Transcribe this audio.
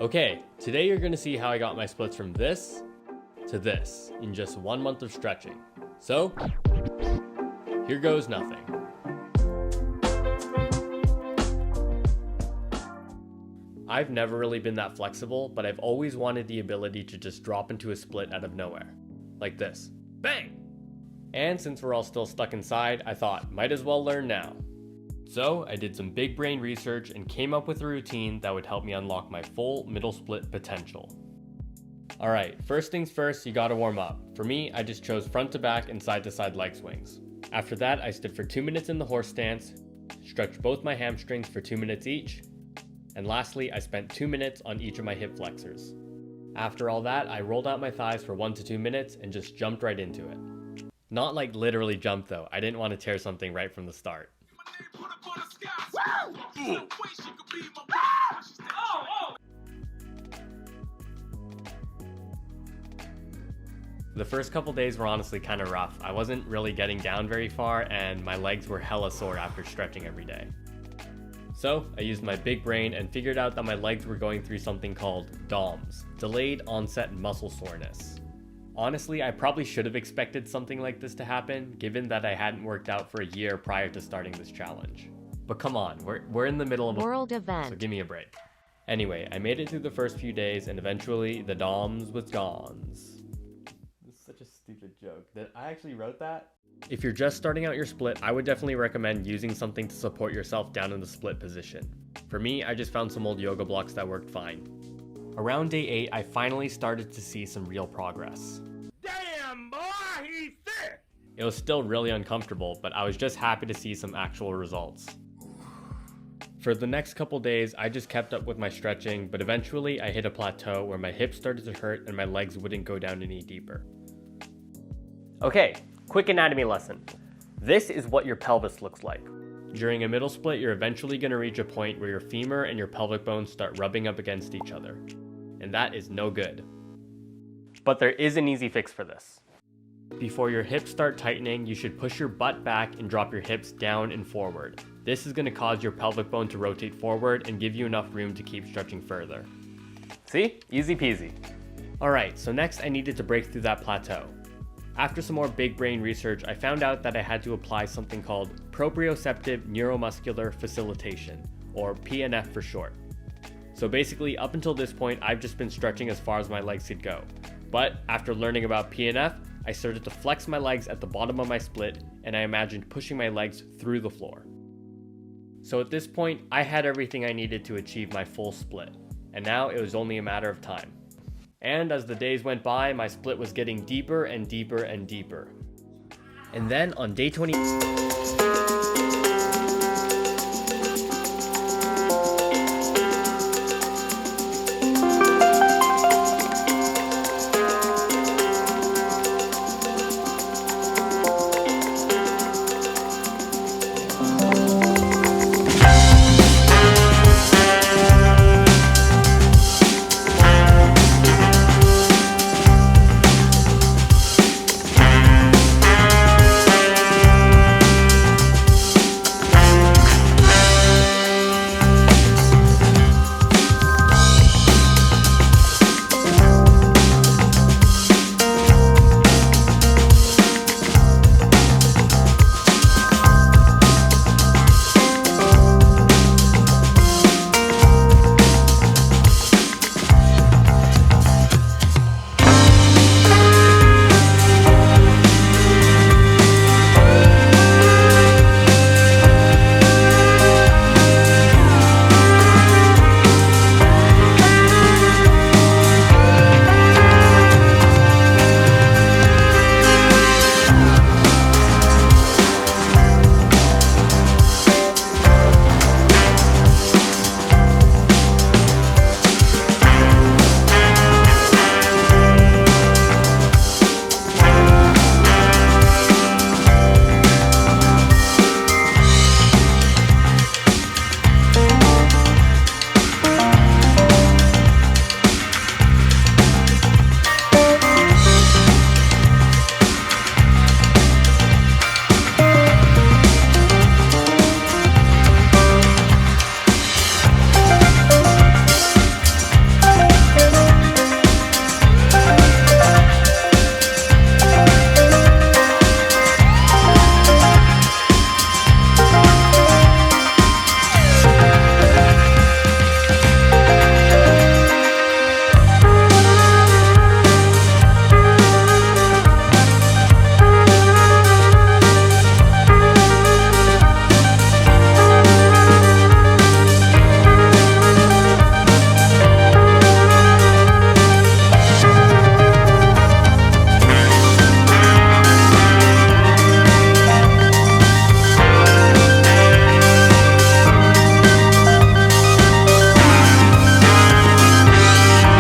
Okay, today you're gonna see how I got my splits from this to this in just 1 month of stretching. So, here goes nothing. I've never really been that flexible, but I've always wanted the ability to just drop into a split out of nowhere. Like this. Bang! And since we're all still stuck inside, I thought, might as well learn now. So I did some big brain research and came up with a routine that would help me unlock my full middle split potential. Alright, first things first, you gotta warm up. For me, I just chose front to back and side to side leg swings. After that, I stood for 2 minutes in the horse stance, stretched both my hamstrings for 2 minutes each, and lastly, I spent 2 minutes on each of my hip flexors. After all that, I rolled out my thighs for 1 to 2 minutes and just jumped right into it. Not like literally jump though, I didn't want to tear something right from the start. The first couple days were honestly kind of rough. I wasn't really getting down very far and my legs were hella sore after stretching every day. So I used my big brain and figured out that my legs were going through something called DOMS, delayed onset muscle soreness. Honestly, I probably should have expected something like this to happen, given that I hadn't worked out for a year prior to starting this challenge. But come on, we're in the middle of a world event, so give me a break. Anyway, I made it through the first few days and eventually the DOMS was gone. This is such a stupid joke. I actually wrote that? If you're just starting out your split, I would definitely recommend using something to support yourself down in the split position. For me, I just found some old yoga blocks that worked fine. Around day 8, I finally started to see some real progress. Damn, boy, he's thick! It was still really uncomfortable, but I was just happy to see some actual results. For the next couple days, I just kept up with my stretching, but eventually I hit a plateau where my hips started to hurt and my legs wouldn't go down any deeper. Okay, quick anatomy lesson. This is what your pelvis looks like. During a middle split, you're eventually going to reach a point where your femur and your pelvic bones start rubbing up against each other. And that is no good. But there is an easy fix for this. Before your hips start tightening, you should push your butt back and drop your hips down and forward. This is going to cause your pelvic bone to rotate forward and give you enough room to keep stretching further. See? Easy peasy. Alright, so next I needed to break through that plateau. After some more big brain research, I found out that I had to apply something called proprioceptive neuromuscular facilitation, or PNF for short. So basically, up until this point, I've just been stretching as far as my legs could go. But after learning about PNF, I started to flex my legs at the bottom of my split, and I imagined pushing my legs through the floor. So at this point, I had everything I needed to achieve my full split, and now it was only a matter of time. And as the days went by, my split was getting deeper and deeper and deeper. And then on day 20...